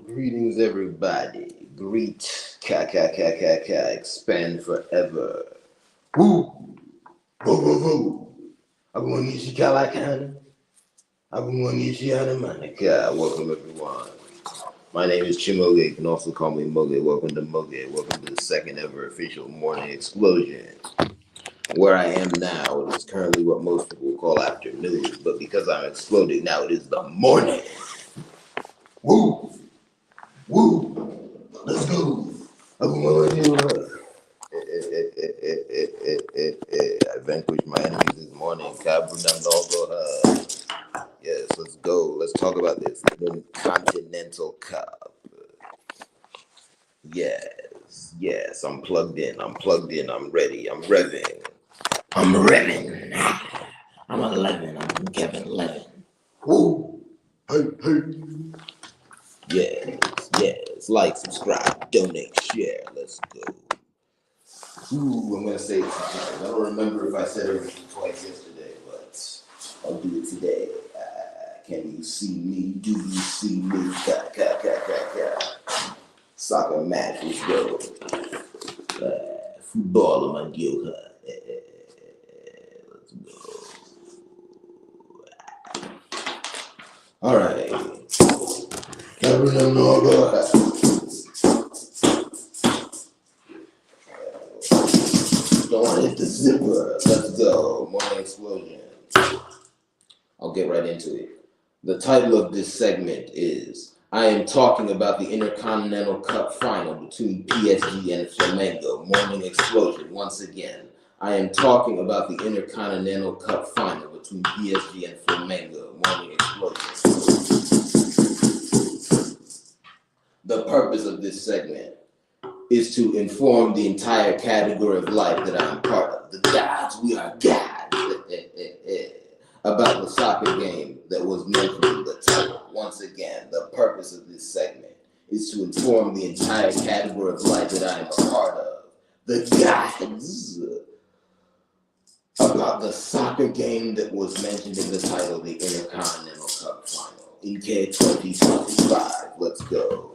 Greetings, everybody. Greet, expand forever. Woo, woo, woo, woo. Everyone is Kalakana. Everyone is Yanamanaka. Welcome, everyone. My name is Chimoge. You can also call me Moge. Welcome to Moge. Welcome to the second ever official morning explosion. Where I am now, it is currently what most people call afternoon, but because I'm exploding now, it is the morning. Woo! Woo! Let's go! I vanquished my enemies this morning. Yes, let's go. Let's talk about this. The Continental Cup. Yes, I'm plugged in. I'm ready. I'm revving. I'm 11. I'm Kevin 11. Woo! Hey. Yes. Like, subscribe, donate, share. Let's go. Ooh, I'm going to say it sometimes. I don't remember if I said everything twice yesterday, but I'll do it today. Can you see me? Do you see me? Soccer match, let's go. Football, mandioca. Let's go. All right. Don't want to hit the zipper. Let's go. Morning explosion. I'll get right into it. The title of this segment is I am talking about the Intercontinental Cup final between PSG and Flamengo. Morning explosion once again. I am talking about the Intercontinental Cup final between PSG and Flamengo. Morning explosion. The purpose of this segment is to inform the entire category of life that I'm part of. The gods, we are gods. About the soccer game that was mentioned in the title. Once again, the purpose of this segment is to inform the entire category of life that I am a part of. The gods. About the soccer game that was mentioned in the title, the Intercontinental Cup final. In K2025. Let's go.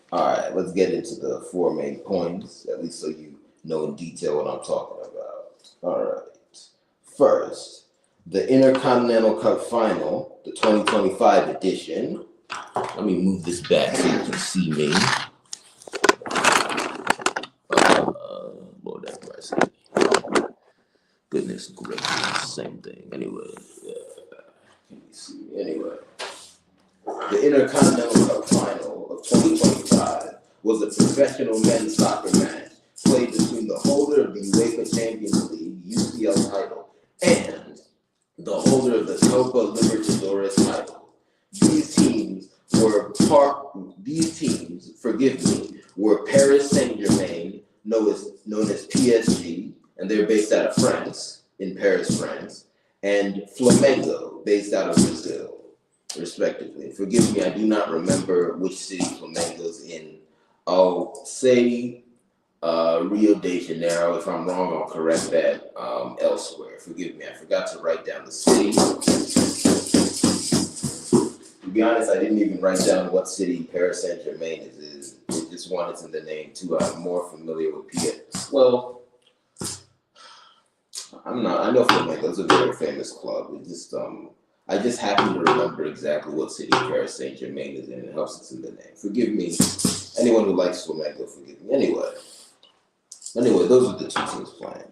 All right, let's get into the four main points, at least so you know in detail what I'm talking about. All right. First, the Intercontinental Cup final, the 2025 edition. Let me move this back so you can see me. Lord have mercy. Goodness gracious, same thing. Anyway, can you see me? Anyway. The Intercontinental Cup final of 2025 was a professional men's soccer match played between the holder of the UEFA Champions League UCL title and the holder of the Copa Libertadores title. These teams were Paris Saint-Germain, known as PSG, and they're based out of France, in Paris, France, and Flamengo, based out of Brazil, respectively. Forgive me, I do not remember which city Flamengo's in. I'll say Rio de Janeiro. If I'm wrong, I'll correct that elsewhere. Forgive me, I forgot to write down the city. To be honest, I didn't even write down what city Paris Saint-Germain is. It just wanted in the name too. I'm more familiar with PSG. Well, I'm not. I know Flamengo's a very famous club. I just happen to remember exactly what city Paris Saint-Germain is in. It helps it's in the name. Forgive me. Anyone who likes Flamengo, forgive me. Anyway, those are the two teams playing.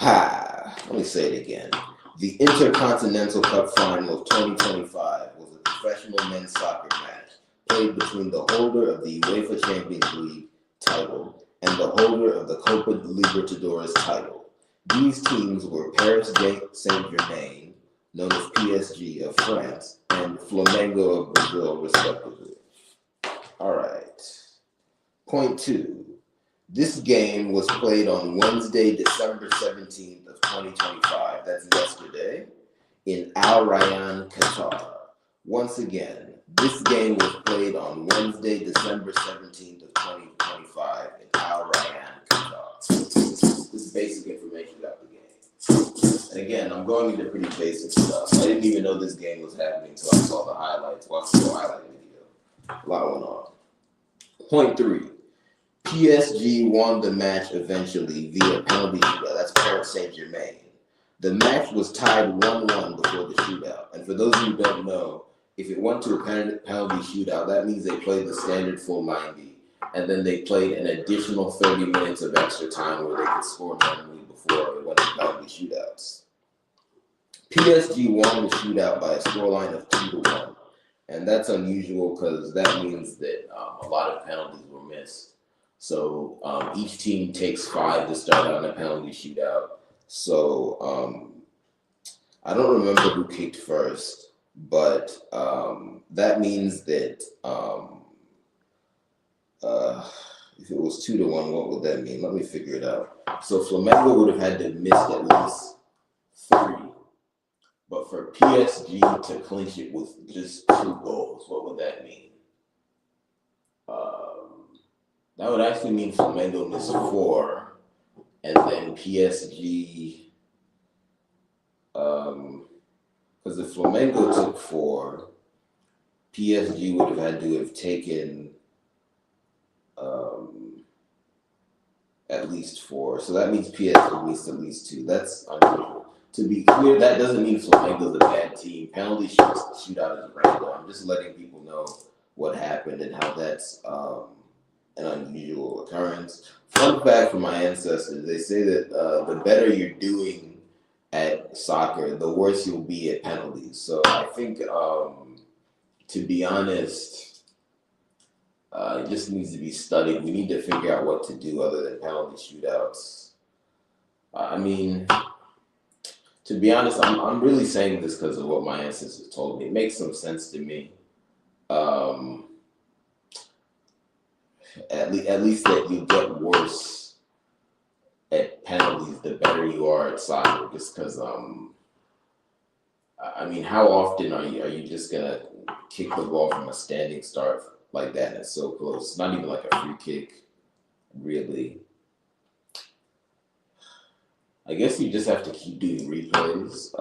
Let me say it again. The Intercontinental Cup final of 2025 was a professional men's soccer match played between the holder of the UEFA Champions League title and the holder of the Copa Libertadores title. These teams were Paris Saint-Germain, known as PSG of France, and Flamengo of Brazil, respectively. All right. Point 2. This game was played on Wednesday, December 17th of 2025. That's yesterday, in Al Rayyan, Qatar. Once again, this game was played on Wednesday, December 17th of 2025 in Al Rayyan, Qatar. This is basic information about the game. again, I'm going into pretty basic stuff. I didn't even know this game was happening until I saw the highlights, watched the highlight video. A lot went on. Point 3. PSG won the match eventually via penalty shootout. That's Paris Saint-Germain. The match was tied 1-1 before the shootout. And for those who don't know, if it went to a penalty shootout, that means they played the standard full 90. And then they played an additional 30 minutes of extra time where they could score normally before it went to penalty shootouts. PSG won the shootout by a scoreline of 2-1. And that's unusual because that means that a lot of penalties were missed. So each team takes 5 to start on a penalty shootout. So I don't remember who kicked first, but that means that if it was 2-1, what would that mean? Let me figure it out. So Flamengo would have had to miss at least 3. But for PSG to clinch it with just 2 goals, what would that mean? That would actually mean Flamengo missed 4, and then PSG, because if Flamengo took 4, PSG would have had to have taken at least 4. So that means PSG missed at least 2. That's unusual. To be clear, that doesn't mean Flamengo's a bad team. Penalty shootout is random. I'm just letting people know what happened and how that's an unusual occurrence. Fun fact from my ancestors, they say that the better you're doing at soccer, the worse you'll be at penalties. So I think, to be honest, it just needs to be studied. We need to figure out what to do other than penalty shootouts. I mean, to be honest, I'm really saying this because of what my ancestors told me. It makes some sense to me. At least that you get worse at penalties the better you are at soccer. Just because, I mean, how often are you just gonna kick the ball from a standing start like that and it's so close? It's not even like a free kick, really. I guess you just have to keep doing replays.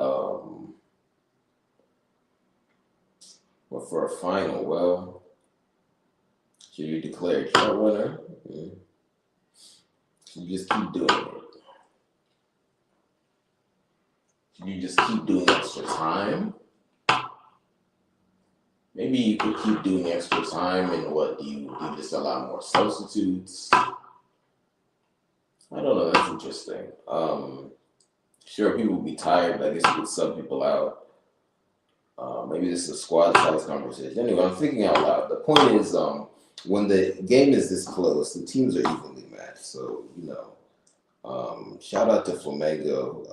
But for a final, well, should you declare a chart winner? Should you just keep doing it? Should you just keep doing extra time? Maybe you could keep doing extra time, and what do you just allow more substitutes? I don't know. That's interesting. Sure, people will be tired, but I guess you could sub people out. Maybe this is a squad size conversation. Anyway, I'm thinking out loud. The point is, when the game is this close, the teams are evenly matched. So, shout out to Flamengo.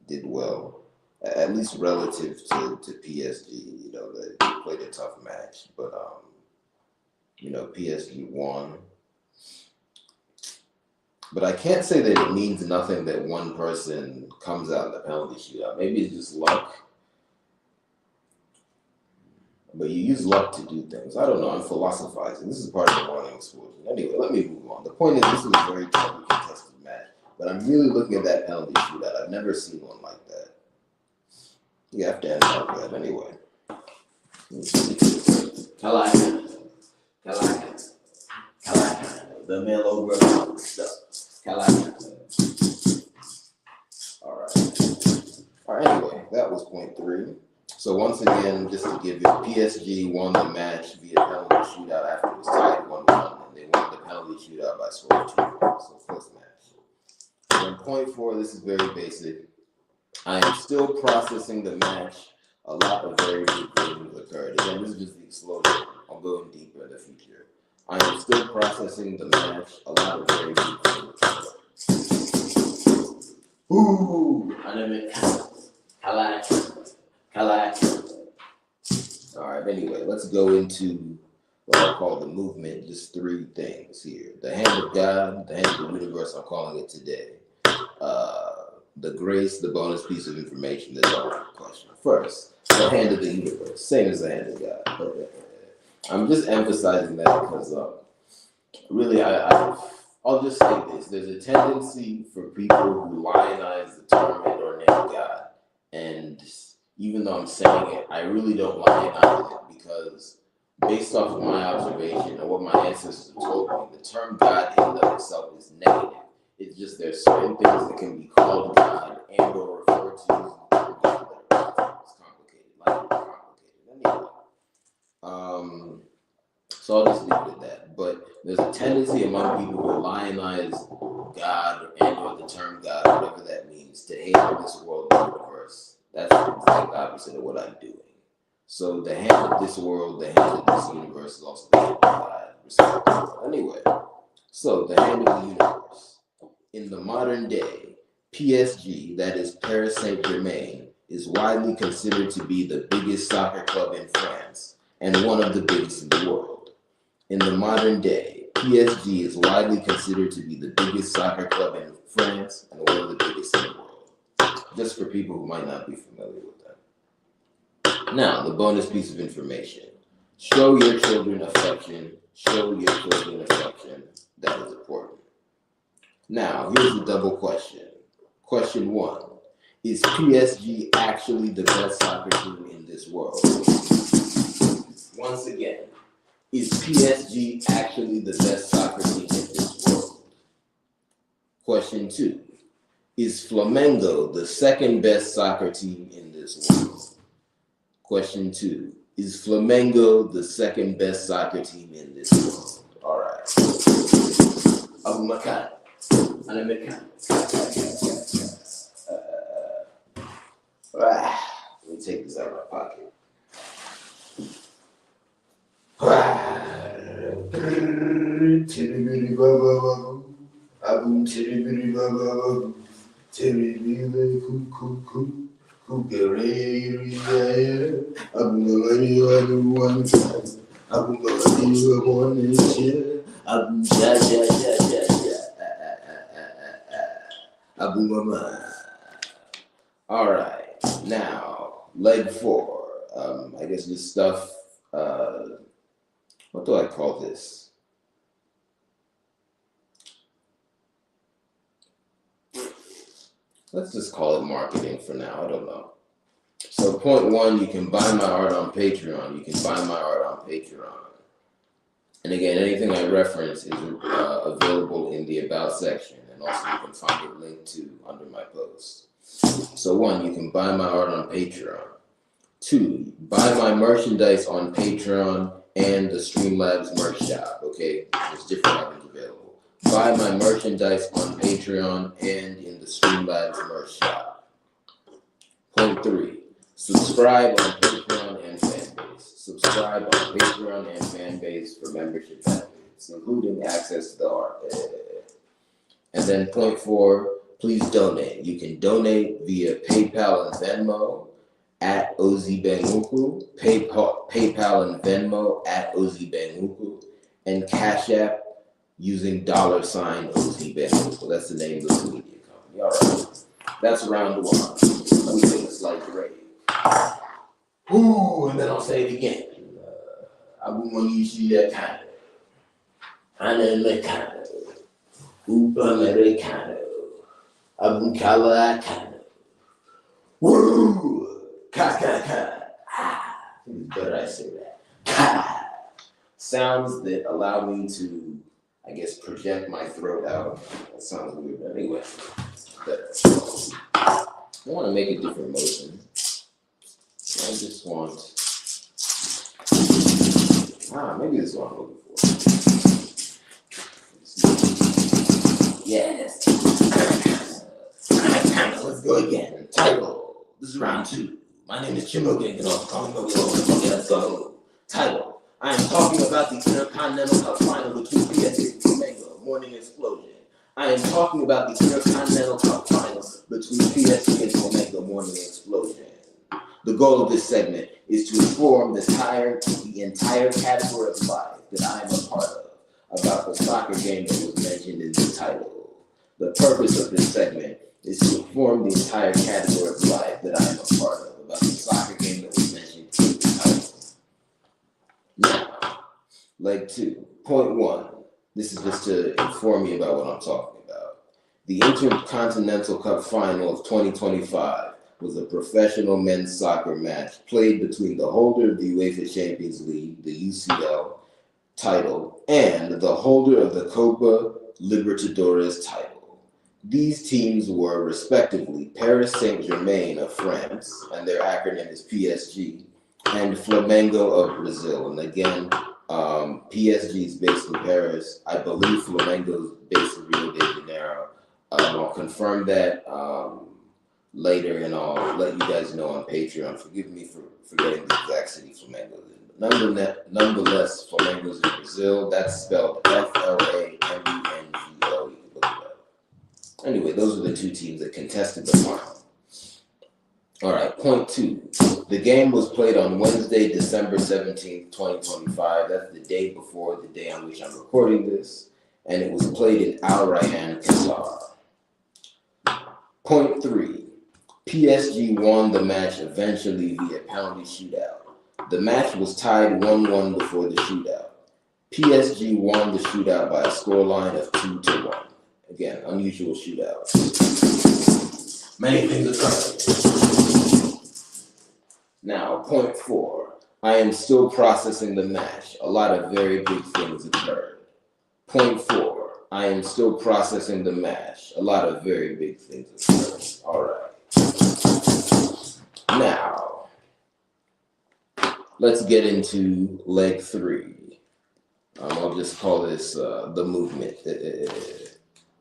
Did well, at least relative to PSG. They played a tough match, but PSG won. But I can't say that it means nothing that one person comes out in the penalty shootout. Maybe it's just luck. But you use luck to do things. I don't know. I'm philosophizing. This is part of the morning explosion. Anyway, let me move on. The point is, this is a very tightly contested match. But I'm really looking at that penalty shootout. I've never seen one like that. You have to analyze that anyway. Kalaka. The Melo Brothers stuff. Kalaka. All right. Anyway, that was point 3. So once again, just to give it, PSG won the match via penalty shootout after it was tied 1-1, and they won the penalty shootout by scoring 2 goals. So close match. And point 4, this is very basic. I am still processing the match. A lot of very good things occurred. Again, this is just the explosion. I'll go in deeper in the future. I am still processing the match. A lot of very good things occurred. Ooh! Kalak. All right, anyway, let's go into what I call the movement. Just 3 things here. The hand of God, the hand of the universe, I'm calling it today. The grace, the bonus piece of information, there's always a question. First, the hand of the universe, same as the hand of God. I'm just emphasizing that because really I've I'll just say this. There's a tendency for people who lionize the term and or name God. And even though I'm saying it, I really don't lionize it because based off of my observation and what my ancestors have told me, the term God in and of itself is negative. It's just there's certain things that can be called God and or referred to using the term God that are it's complicated, like it's complicated. Anyway. So I'll just leave it at that. But there's a tendency among people who lionize God and or the term God, whatever that means, to hate on this world and universe. That's the exact opposite of what I'm doing. So the hand of this world, the hand of this universe is also the hand of God, respectively. Anyway, so the hand of the universe. In the modern day, PSG, that is Paris Saint-Germain, is widely considered to be the biggest soccer club in France and one of the biggest in the world. In the modern day, PSG is widely considered to be the biggest soccer club in France and one of the biggest in the world. Just for people who might not be familiar with them. Now, the bonus piece of information. Show your children affection. Show your children affection. That is important. Now, here's the double question. Question 1. Is PSG actually the best soccer team in this world? Once again, is PSG actually the best soccer team in this world? Question 2. Is Flamengo the second best soccer team in this world? Question 2. Is Flamengo the second best soccer team in this world? All right. Abu Makan. Let me take this out of my pocket. Abu Mama. All right, now leg 4. I guess this stuff. What do I call this? Let's just call it marketing for now. I don't know. So point 1, you can buy my art on Patreon. You can buy my art on Patreon. And again, anything I reference is available in the About section. And also you can find it linked to under my post. So 1, you can buy my art on Patreon. 2, buy my merchandise on Patreon and the Streamlabs merch shop. Okay, there's different items available. Buy my merchandise on Patreon and in the Streamlabs merch shop. Point 3, subscribe on Patreon and Fanbase. Subscribe on Patreon and Fanbase for membership benefits, including access to the art. And then point 4, please donate. You can donate via PayPal and Venmo at Ozibenguku, PayPal and Venmo at Ozibenguku, and Cash App using $Ozibenguku. That's the name of the media company. All right, that's round 1. Let me take a slight break. Ooh, and then I'll say it again. Abu Manishi Yakano, Anemekano, Upamericano, Abu Kala Akano. Woo! Ka. Better I say that. Ka. Sounds that allow me to, I guess, project my throat out. That sounds weird, but anyway. Better. I want to make a different motion. I just want. Maybe this is what I'm looking for. Yes. Let's go again. Title. This is round 2. My name is Chimoga, and also call me Mogo. Let's go. Title. I am talking about the Intercontinental Cup final between PSG and Flamengo. Morning Explosion. I am talking about the Intercontinental Cup final between PSG and Flamengo. Morning Explosion. The goal of this segment is to inform the entire category of life that I am a part of about the soccer game that was mentioned in the title. The purpose of this segment is to inform the entire category of life that I am a part of about the soccer game that was mentioned in the title. Now, leg 2, point 1. This is just to inform you about what I'm talking about. The Intercontinental Cup final of 2025 was a professional men's soccer match played between the holder of the UEFA Champions League, the UCL title, and the holder of the Copa Libertadores title. These teams were respectively Paris Saint-Germain of France, and their acronym is PSG, and Flamengo of Brazil. And again, PSG is based in Paris. I believe Flamengo is based in Rio de Janeiro. I'll confirm that later, and I'll let you guys know on Patreon. Forgive me for forgetting the exact city Flamengo is in. Nonetheless, Flamengo is in Brazil. That's spelled Flamengo. You can look it up. Anyway, those are the two teams that contested the final. All right, point 2. The game was played on Wednesday, December 17th, 2025. That's the day before the day on which I'm recording this. And it was played in Al Rayyan, Qatar. Point 3. PSG won the match eventually via penalty shootout. The match was tied 1-1 before the shootout. PSG won the shootout by a scoreline of 2-1. Again, unusual shootout. Many things occurred. Now, point 4. I am still processing the match. A lot of very big things occurred. Point 4. I am still processing the match. A lot of very big things occurred. All right. Now, let's get into leg 3. I'll just call this the movement.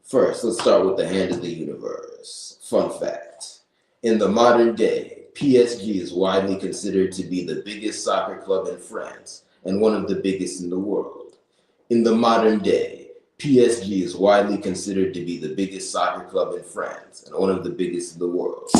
First, let's start with the hand of the universe. Fun fact. In the modern day, PSG is widely considered to be the biggest soccer club in France and one of the biggest in the world. In the modern day, PSG is widely considered to be the biggest soccer club in France and one of the biggest in the world.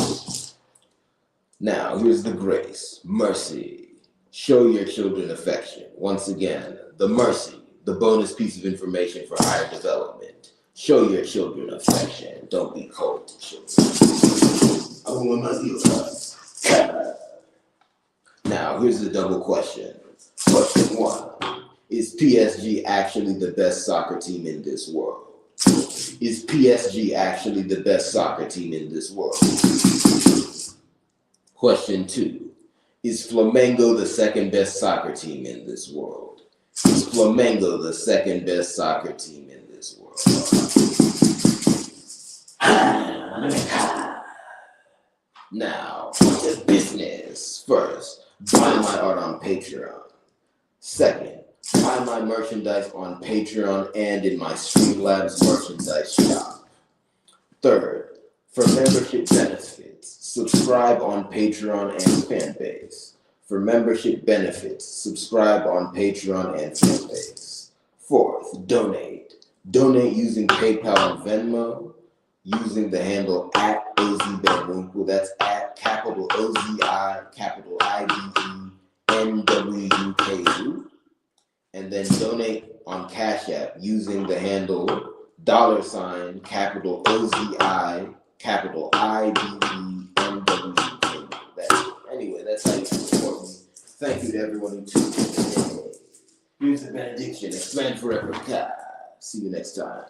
Now, here's the grace, mercy. Show your children affection. Once again, the mercy, the bonus piece of information for higher development. Show your children affection. Don't be cold to children. Now, here's the double question. Question 1. Is PSG actually the best soccer team in this world? Is PSG actually the best soccer team in this world? Question 2. Is Flamengo the second best soccer team in this world? Is Flamengo the second best soccer team in this world? Now, to business. First, buy my art on Patreon. Second, buy my merchandise on Patreon and in my Streamlabs merchandise shop. Third, for membership benefits, subscribe on Patreon and Fanbase. For membership benefits, subscribe on Patreon and Fanbase. Fourth, donate. Donate using PayPal and Venmo, using the handle @OZBenwuku. That's at capital OZI, capital IDENWUKU. And then donate on Cash App using the handle $, capital OZI, capital IDENWUKU. Anyway, that's how you support me. Thank you to everyone who tuned in today. Here's the benediction. Expand forever. God. See you next time.